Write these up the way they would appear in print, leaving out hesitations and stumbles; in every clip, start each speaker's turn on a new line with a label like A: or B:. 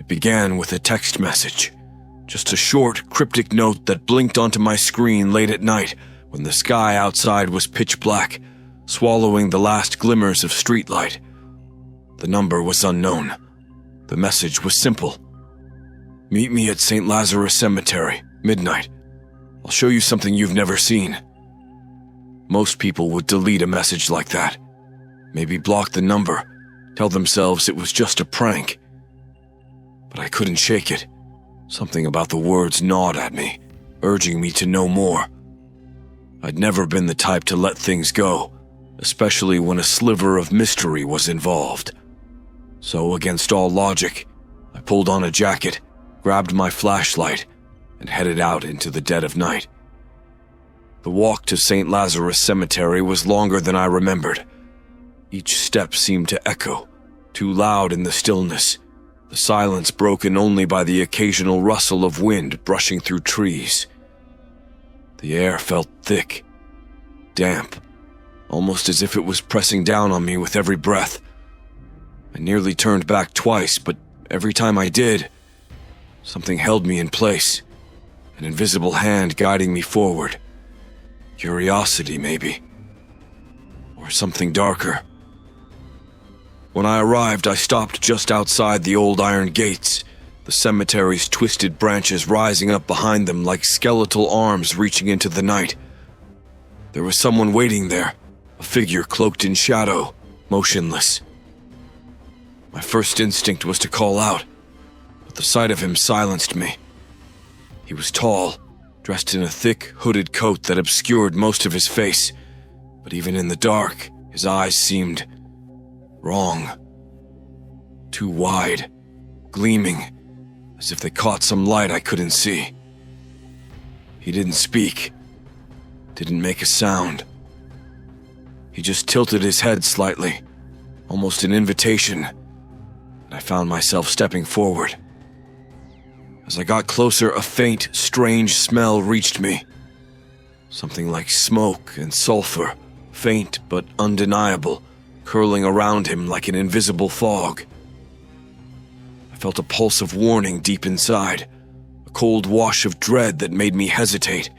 A: began with a text message. Just a short, cryptic note that blinked onto my screen late at night when the sky outside was pitch black, swallowing the last glimmers of streetlight. The number was unknown. The message was simple. Meet me at St. Lazarus Cemetery, midnight. I'll show you something you've never seen. Most people would delete a message like that. Maybe block the number, tell themselves it was just a prank. But I couldn't shake it. Something about the words gnawed at me, urging me to know more. I'd never been the type to let things go, especially when a sliver of mystery was involved. So, against all logic, I pulled on a jacket, grabbed my flashlight, and headed out into the dead of night. The walk to St. Lazarus Cemetery was longer than I remembered. Each step seemed to echo, too loud in the stillness, the silence broken only by the occasional rustle of wind brushing through trees. The air felt thick, damp, almost as if it was pressing down on me with every breath. I nearly turned back twice, but every time I did, something held me in place, an invisible hand guiding me forward. Curiosity, maybe. Or something darker. When I arrived, I stopped just outside the old iron gates, the cemetery's twisted branches rising up behind them like skeletal arms reaching into the night. There was someone waiting there, a figure cloaked in shadow, motionless. My first instinct was to call out, but the sight of him silenced me. He was tall, dressed in a thick, hooded coat that obscured most of his face, but even in the dark, his eyes seemed wrong. Too wide, gleaming, as if they caught some light I couldn't see. He didn't speak, didn't make a sound. He just tilted his head slightly, almost an invitation, and I found myself stepping forward. As I got closer, a faint, strange smell reached me. Something like smoke and sulfur, faint but undeniable, curling around him like an invisible fog. I felt a pulse of warning deep inside, a cold wash of dread that made me hesitate.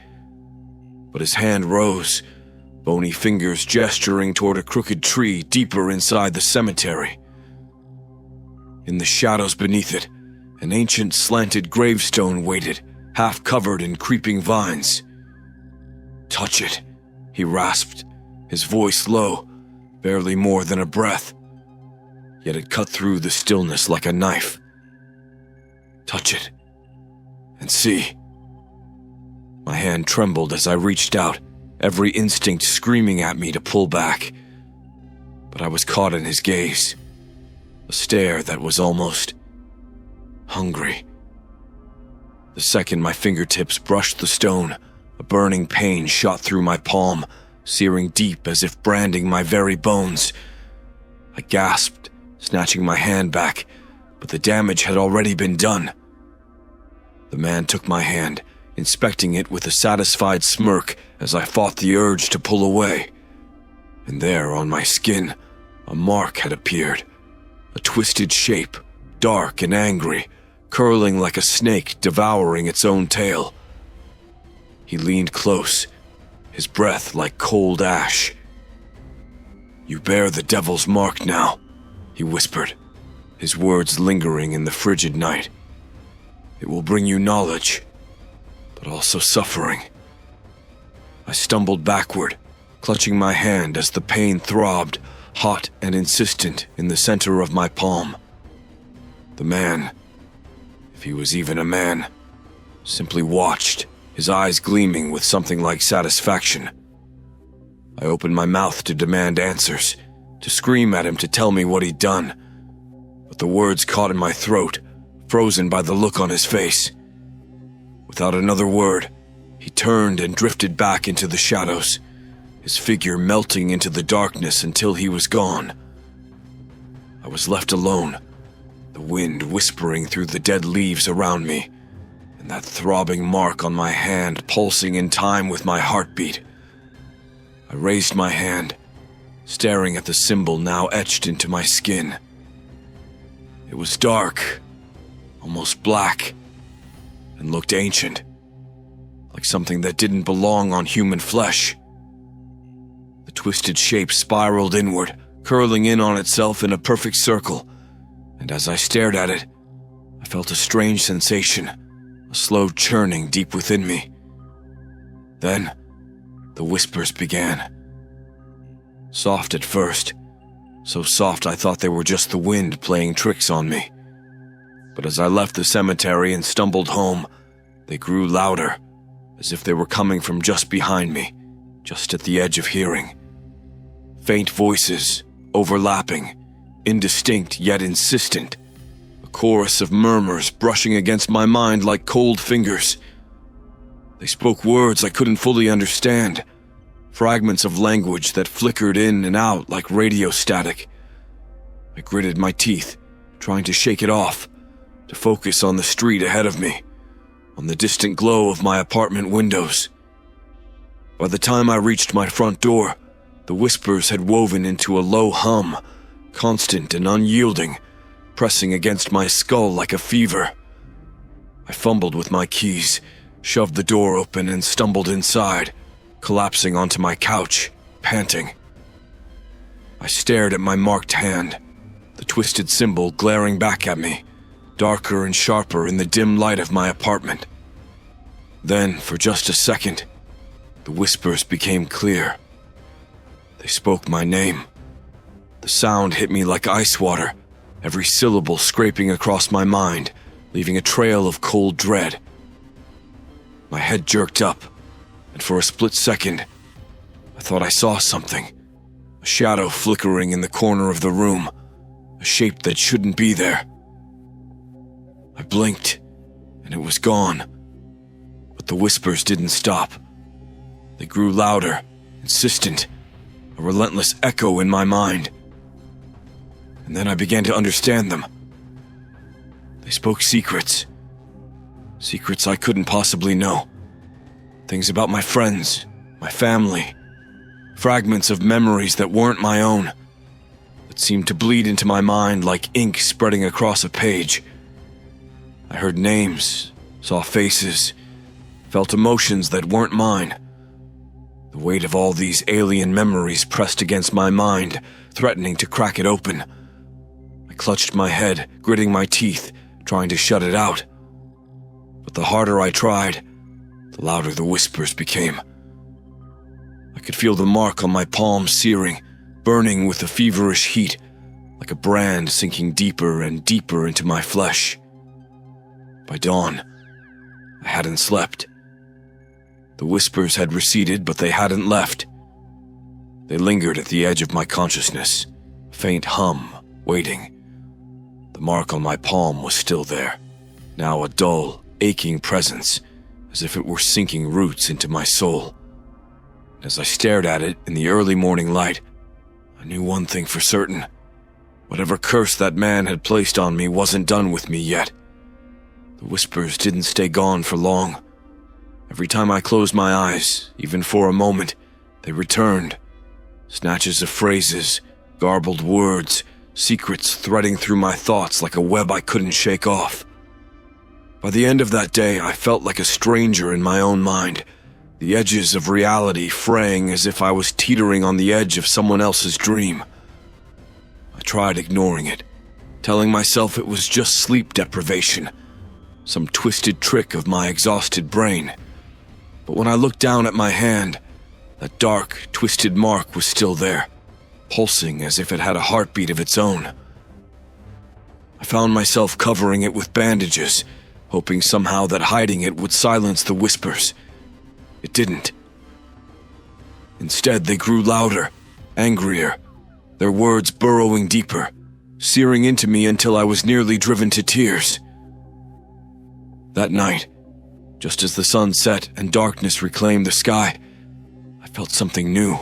A: But his hand rose, bony fingers gesturing toward a crooked tree deeper inside the cemetery. In the shadows beneath it, an ancient slanted gravestone waited, half covered in creeping vines. "Touch it," he rasped, his voice low, barely more than a breath. Yet it cut through the stillness like a knife. "Touch it, and see." My hand trembled as I reached out, every instinct screaming at me to pull back. But I was caught in his gaze, a stare that was almost hungry. The second my fingertips brushed the stone, a burning pain shot through my palm, searing deep as if branding my very bones. I gasped, snatching my hand back, but the damage had already been done. The man took my hand, inspecting it with a satisfied smirk as I fought the urge to pull away. And there, on my skin, a mark had appeared, a twisted shape, dark and angry, curling like a snake devouring its own tail. He leaned close, his breath like cold ash. "You bear the devil's mark now," he whispered, his words lingering in the frigid night. "It will bring you knowledge, but also suffering." I stumbled backward, clutching my hand as the pain throbbed, hot and insistent in the center of my palm. The man, if he was even a man, simply watched, his eyes gleaming with something like satisfaction. I opened my mouth to demand answers, to scream at him to tell me what he'd done, but the words caught in my throat, frozen by the look on his face. Without another word, he turned and drifted back into the shadows, his figure melting into the darkness until he was gone. I was left alone, the wind whispering through the dead leaves around me, and that throbbing mark on my hand pulsing in time with my heartbeat. I raised my hand, staring at the symbol now etched into my skin. It was dark, almost black, and looked ancient, like something that didn't belong on human flesh. The twisted shape spiraled inward, curling in on itself in a perfect circle, and as I stared at it, I felt a strange sensation, a slow churning deep within me. Then, the whispers began. Soft at first, so soft I thought they were just the wind playing tricks on me. But as I left the cemetery and stumbled home, they grew louder, as if they were coming from just behind me, just at the edge of hearing. Faint voices, overlapping, indistinct yet insistent. A chorus of murmurs brushing against my mind like cold fingers. They spoke words I couldn't fully understand, fragments of language that flickered in and out like radio static. I gritted my teeth, trying to shake it off, to focus on the street ahead of me, on the distant glow of my apartment windows. By the time I reached my front door, the whispers had woven into a low hum, constant and unyielding, pressing against my skull like a fever. I fumbled with my keys, shoved the door open and stumbled inside, collapsing onto my couch, panting. I stared at my marked hand, the twisted symbol glaring back at me, darker and sharper in the dim light of my apartment. Then, for just a second, the whispers became clear. They spoke my name. The sound hit me like ice water, every syllable scraping across my mind, leaving a trail of cold dread. My head jerked up, and for a split second, I thought I saw something. A shadow flickering in the corner of the room, a shape that shouldn't be there. I blinked, and it was gone. But the whispers didn't stop. They grew louder, insistent, a relentless echo in my mind. And then I began to understand them. They spoke secrets. Secrets I couldn't possibly know. Things about my friends, my family. Fragments of memories that weren't my own, that seemed to bleed into my mind like ink spreading across a page. I heard names, saw faces, felt emotions that weren't mine. The weight of all these alien memories pressed against my mind, threatening to crack it open. I clutched my head, gritting my teeth, trying to shut it out. But the harder I tried, the louder the whispers became. I could feel the mark on my palm searing, burning with a feverish heat, like a brand sinking deeper and deeper into my flesh. By dawn, I hadn't slept. The whispers had receded, but they hadn't left. They lingered at the edge of my consciousness, a faint hum, waiting. The mark on my palm was still there, now a dull, aching presence, as if it were sinking roots into my soul. As I stared at it in the early morning light, I knew one thing for certain. Whatever curse that man had placed on me wasn't done with me yet. The whispers didn't stay gone for long. Every time I closed my eyes, even for a moment, they returned. Snatches of phrases, garbled words, secrets threading through my thoughts like a web I couldn't shake off. By the end of that day, I felt like a stranger in my own mind, the edges of reality fraying as if I was teetering on the edge of someone else's dream. I tried ignoring it, telling myself it was just sleep deprivation, some twisted trick of my exhausted brain. But when I looked down at my hand, that dark, twisted mark was still there, pulsing as if it had a heartbeat of its own. I found myself covering it with bandages, hoping somehow that hiding it would silence the whispers. It didn't. Instead, they grew louder, angrier, their words burrowing deeper, searing into me until I was nearly driven to tears. That night, just as the sun set and darkness reclaimed the sky, I felt something new,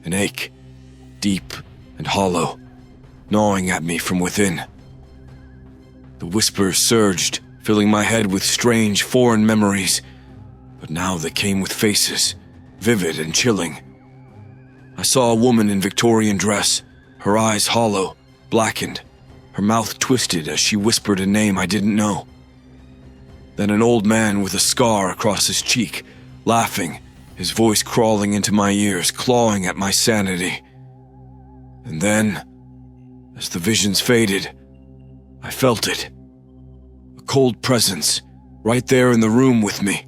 A: an ache, deep and hollow, gnawing at me from within. The whispers surged, filling my head with strange, foreign memories, but now they came with faces, vivid and chilling. I saw a woman in Victorian dress, her eyes hollow, blackened, Her mouth twisted as she whispered a name I didn't know. Then an old man with a scar across his cheek, laughing, his voice crawling into my ears, clawing at my sanity. And then, as the visions faded, I felt it. A cold presence, right there in the room with me.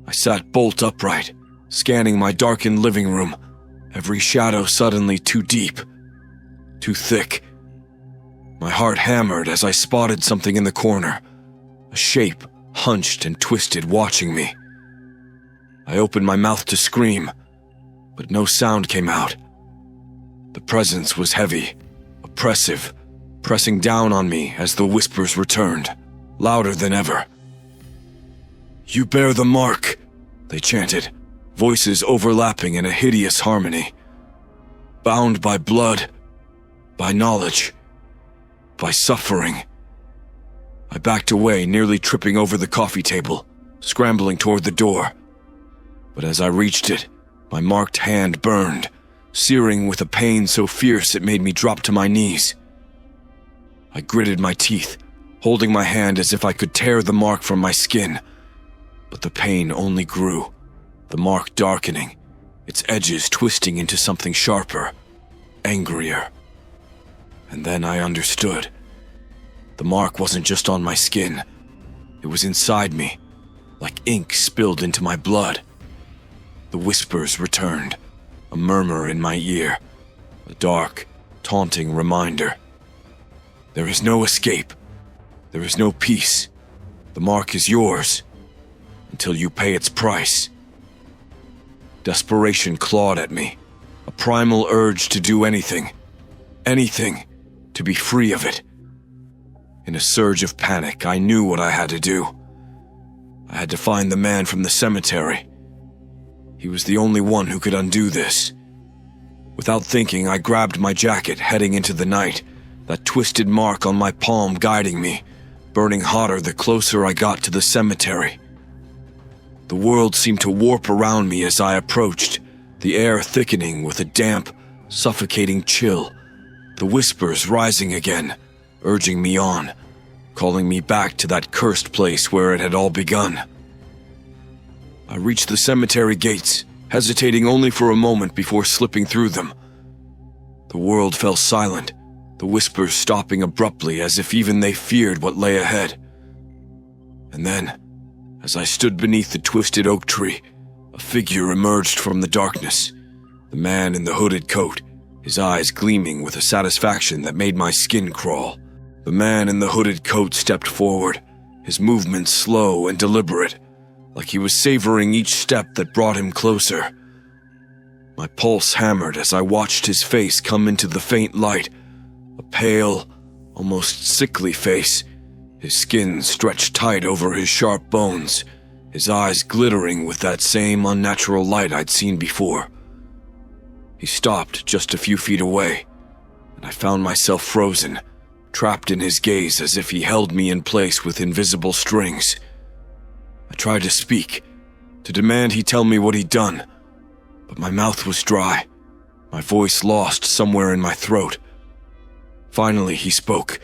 A: I sat bolt upright, scanning my darkened living room, every shadow suddenly too deep, too thick. My heart hammered as I spotted something in the corner, a shape hunched and twisted watching me. I opened my mouth to scream, but no sound came out. The presence was heavy, oppressive, pressing down on me as the whispers returned, louder than ever. "You bear the mark," they chanted, voices overlapping in a hideous harmony. "Bound by blood, by knowledge, by suffering." I backed away, nearly tripping over the coffee table, scrambling toward the door. But as I reached it, my marked hand burned, searing with a pain so fierce it made me drop to my knees. I gritted my teeth, holding my hand as if I could tear the mark from my skin. But the pain only grew, the mark darkening, its edges twisting into something sharper, angrier. And then I understood. The mark wasn't just on my skin. It was inside me, like ink spilled into my blood. The whispers returned, a murmur in my ear, a dark, taunting reminder. There is no escape. There is no peace. The mark is yours, until you pay its price. Desperation clawed at me, a primal urge to do anything, to be free of it. In a surge of panic, I knew what I had to do. I had to find the man from the cemetery. He was the only one who could undo this. Without thinking, I grabbed my jacket, heading into the night, that twisted mark on my palm guiding me, burning hotter the closer I got to the cemetery. The world seemed to warp around me as I approached, the air thickening with a damp, suffocating chill, the whispers rising again, urging me on, calling me back to that cursed place where it had all begun. I reached the cemetery gates, hesitating only for a moment before slipping through them. The world fell silent, the whispers stopping abruptly as if even they feared what lay ahead. And then, as I stood beneath the twisted oak tree, a figure emerged from the darkness, the man in the hooded coat, his eyes gleaming with a satisfaction that made my skin crawl. The man in the hooded coat stepped forward, his movements slow and deliberate, like he was savoring each step that brought him closer. My pulse hammered as I watched his face come into the faint light, a pale, almost sickly face, his skin stretched tight over his sharp bones, his eyes glittering with that same unnatural light I'd seen before. He stopped just a few feet away, and I found myself frozen, trapped in his gaze as if he held me in place with invisible strings. I tried to speak, to demand he tell me what he'd done, but my mouth was dry, my voice lost somewhere in my throat. Finally he spoke,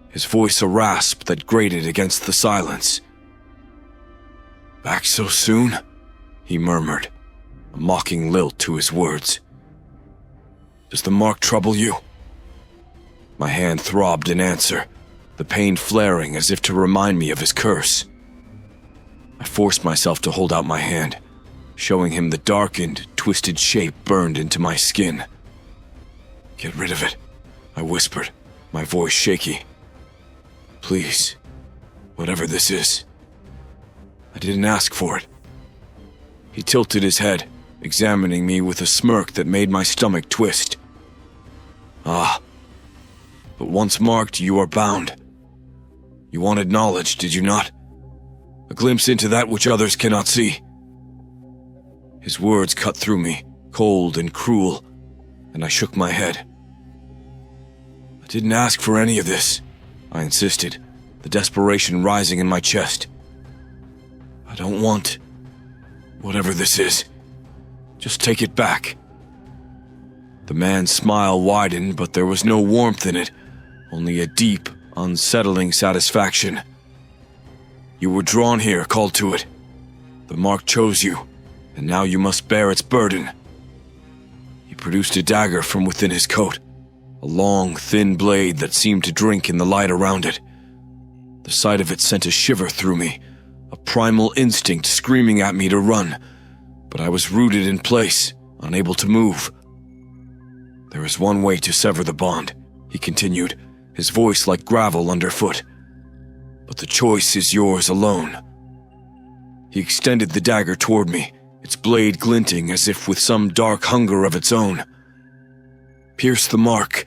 A: his voice a rasp that grated against the silence. "Back so soon?" he murmured, a mocking lilt to his words. "Does the mark trouble you?" My hand throbbed in answer, the pain flaring as if to remind me of his curse. I forced myself to hold out my hand, showing him the darkened, twisted shape burned into my skin. "Get rid of it," I whispered, my voice shaky. "Please, whatever this is. I didn't ask for it." He tilted his head, examining me with a smirk that made my stomach twist. "Ah, but once marked, you are bound. You wanted knowledge, did you not? A glimpse into that which others cannot see." His words cut through me, cold and cruel, and I shook my head. "I didn't ask for any of this," I insisted, the desperation rising in my chest. "I don't want whatever this is. Just take it back." The man's smile widened, but there was no warmth in it, only a deep, unsettling satisfaction. You were drawn here, called to it. The mark chose you, and now you must bear its burden. He produced a dagger from within his coat, a long, thin blade that seemed to drink in the light around it. The sight of it sent a shiver through me, a primal instinct screaming at me to run, but I was rooted in place, unable to move. There is one way to sever the bond, he continued, his voice like gravel underfoot. But the choice is yours alone. He extended the dagger toward me, its blade glinting as if with some dark hunger of its own. Pierce the mark,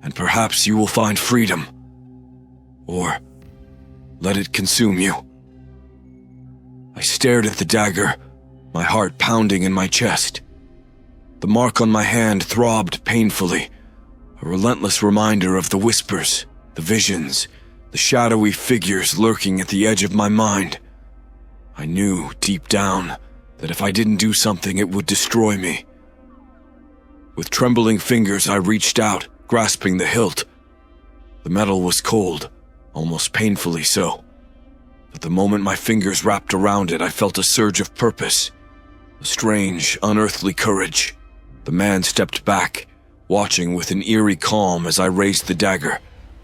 A: and perhaps you will find freedom. Or let it consume you. I stared at the dagger, my heart pounding in my chest. The mark on my hand throbbed painfully, a relentless reminder of the whispers, the visions, the shadowy figures lurking at the edge of my mind. I knew, deep down, that if I didn't do something, it would destroy me. With trembling fingers, I reached out, grasping the hilt. The metal was cold, almost painfully so. But the moment my fingers wrapped around it, I felt a surge of purpose, a strange, unearthly courage. The man stepped back, watching with an eerie calm as I raised the dagger,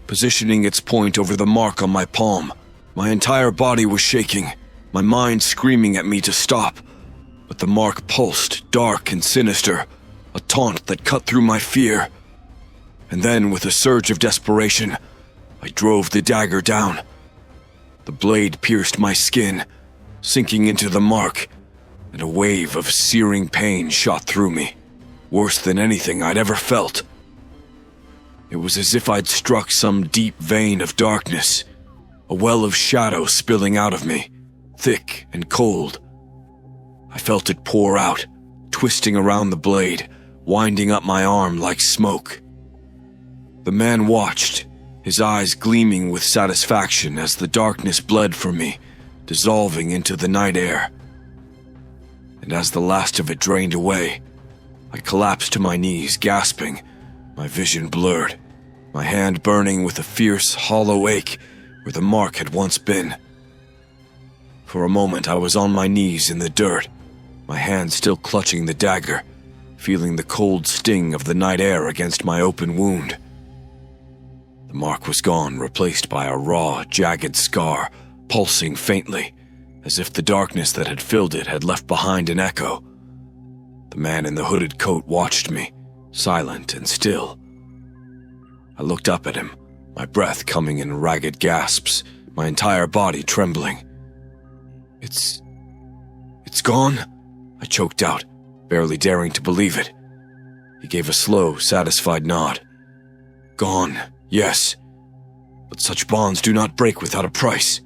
A: positioning its point over the mark on my palm. My entire body was shaking, my mind screaming at me to stop. But the mark pulsed, dark and sinister, a taunt that cut through my fear. And then, with a surge of desperation, I drove the dagger down. The blade pierced my skin, sinking into the mark, and a wave of searing pain shot through me, worse than anything I'd ever felt. It was as if I'd struck some deep vein of darkness, a well of shadow spilling out of me, thick and cold. I felt it pour out, twisting around the blade, winding up my arm like smoke. The man watched, his eyes gleaming with satisfaction as the darkness bled from me, dissolving into the night air. And as the last of it drained away, I collapsed to my knees, gasping, my vision blurred, my hand burning with a fierce, hollow ache where the mark had once been. For a moment I was on my knees in the dirt, my hand still clutching the dagger, feeling the cold sting of the night air against my open wound. The mark was gone, replaced by a raw, jagged scar, pulsing faintly, as if the darkness that had filled it had left behind an echo. The man in the hooded coat watched me, silent and still. I looked up at him, my breath coming in ragged gasps, my entire body trembling. It's gone? I choked out, barely daring to believe it. He gave a slow, satisfied nod. Gone, yes, but such bonds do not break without a price.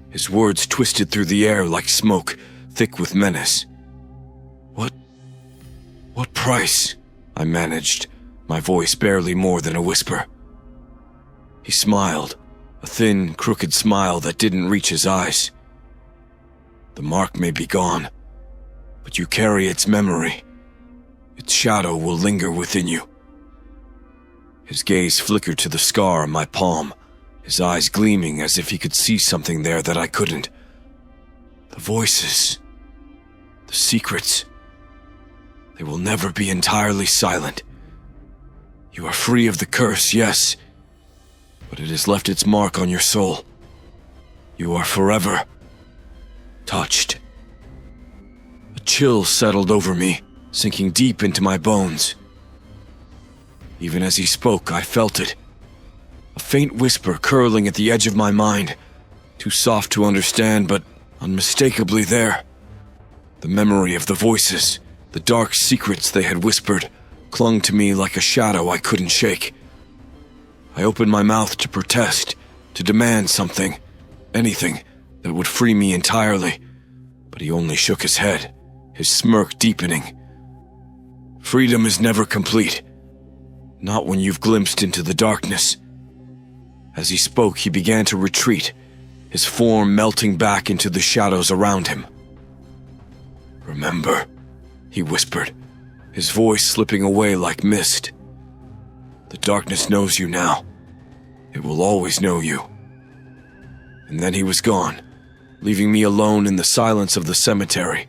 A: His words twisted through the air like smoke, thick with menace. What price? I managed, my voice barely more than a whisper. He smiled, a thin, crooked smile that didn't reach his eyes. The mark may be gone, but you carry its memory. Its shadow will linger within you. His gaze flickered to the scar on my palm, his eyes gleaming as if he could see something there that I couldn't. The voices, the secrets, they will never be entirely silent. You are free of the curse, yes, but it has left its mark on your soul. You are forever touched. A chill settled over me, sinking deep into my bones. Even as he spoke, I felt it. A faint whisper curling at the edge of my mind, too soft to understand, but unmistakably there. The memory of the voices, the dark secrets they had whispered, clung to me like a shadow I couldn't shake. I opened my mouth to protest, to demand something, anything that would free me entirely, but he only shook his head, his smirk deepening. Freedom is never complete, not when you've glimpsed into the darkness. As he spoke, he began to retreat, his form melting back into the shadows around him. Remember, he whispered, his voice slipping away like mist. The The darkness knows you now. It will always know you. And then he was gone, leaving me alone in the silence of the cemetery,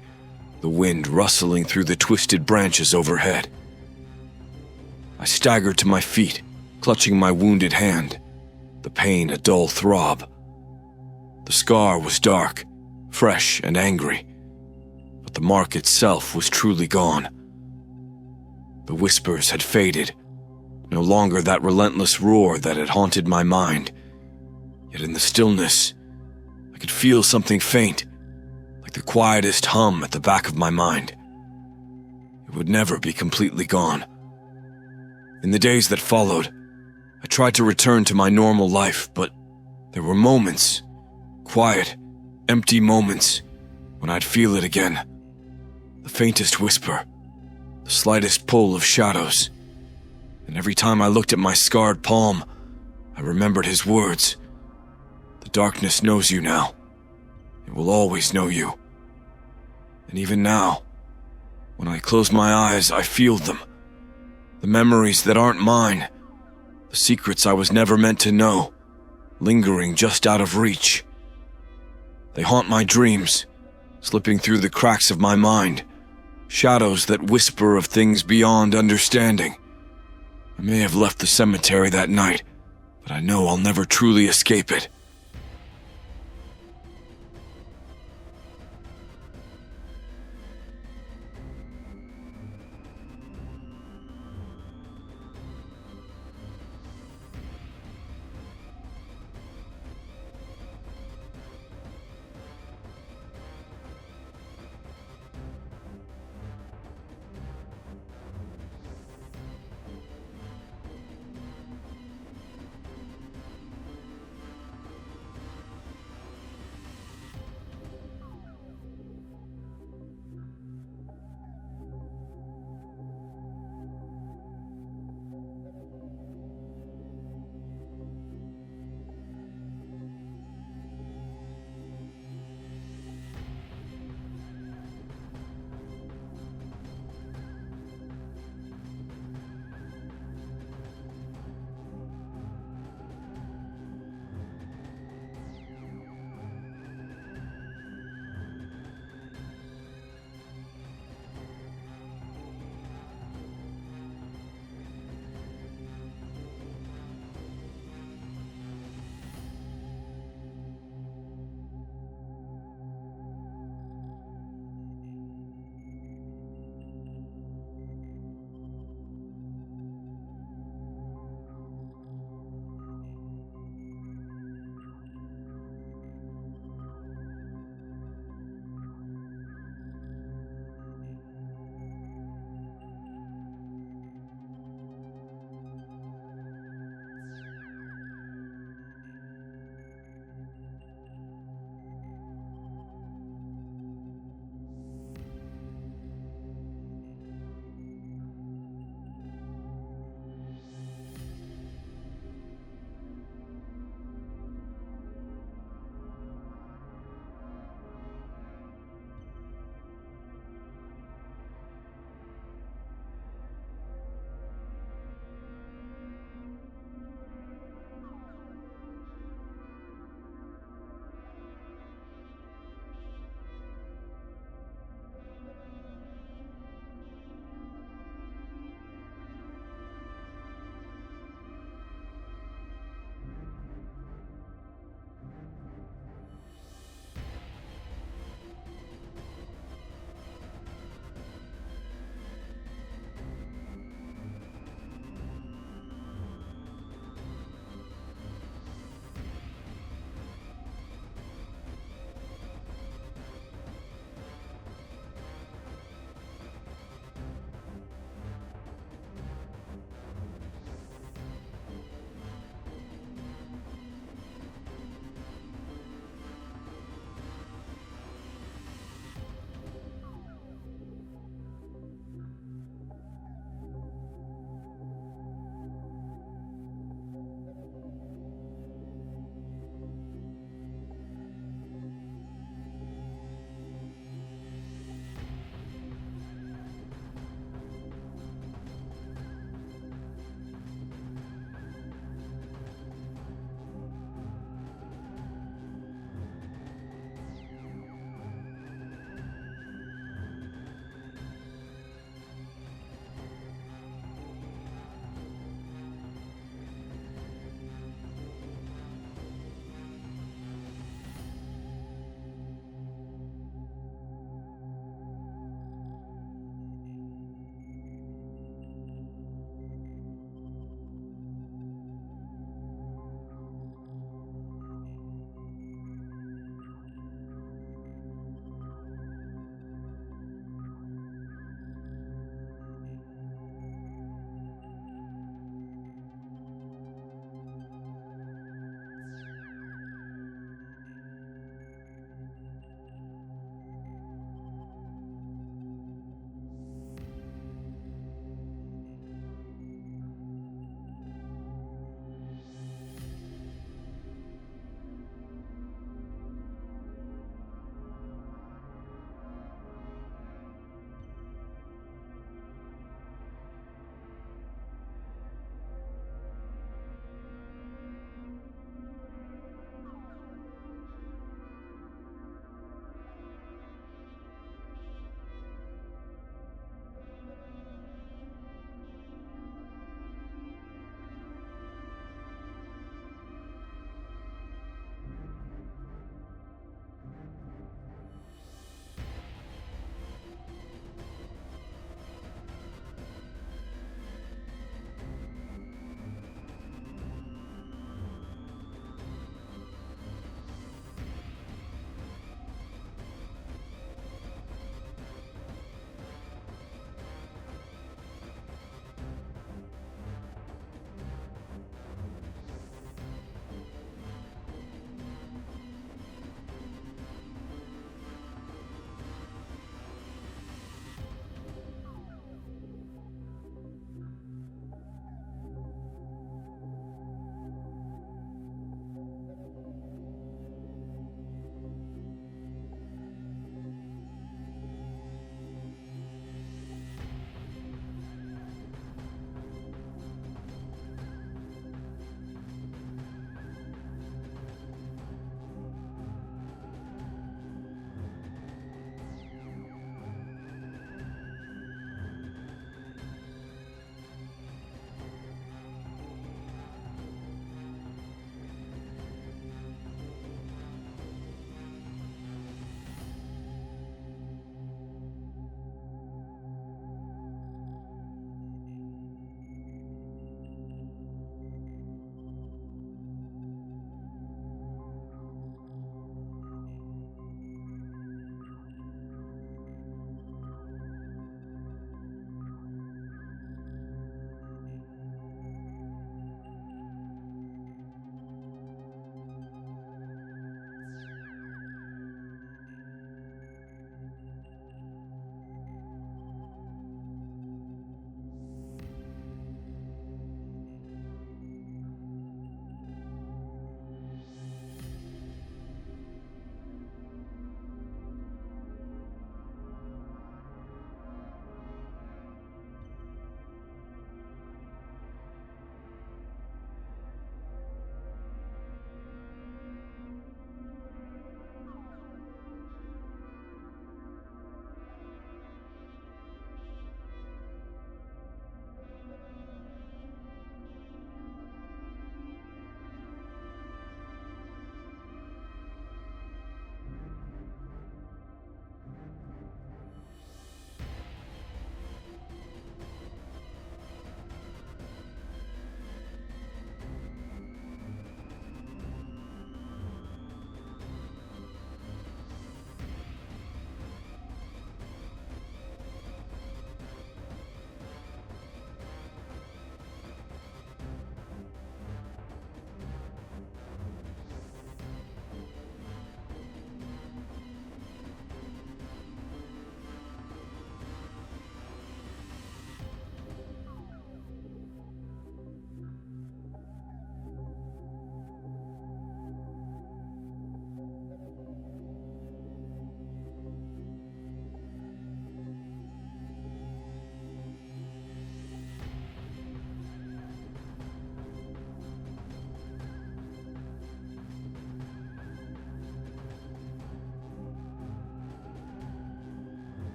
A: the wind rustling through the twisted branches overhead. I staggered to my feet, clutching my wounded hand, the pain a dull throb. The scar was dark, fresh and angry, but the mark itself was truly gone. The whispers had faded, no longer that relentless roar that had haunted my mind. Yet in the stillness, I could feel something faint, like the quietest hum at the back of my mind. It would never be completely gone. In the days that followed, I tried to return to my normal life, but there were moments, quiet, empty moments, when I'd feel it again. The faintest whisper, the slightest pull of shadows. And every time I looked at my scarred palm, I remembered his words. The darkness knows you now. It will always know you. And even now, when I close my eyes, I feel them. The memories that aren't mine. The secrets I was never meant to know, lingering just out of reach. They haunt my dreams, slipping through the cracks of my mind. Shadows that whisper of things beyond understanding. I may have left the cemetery that night, but I know I'll never truly escape it.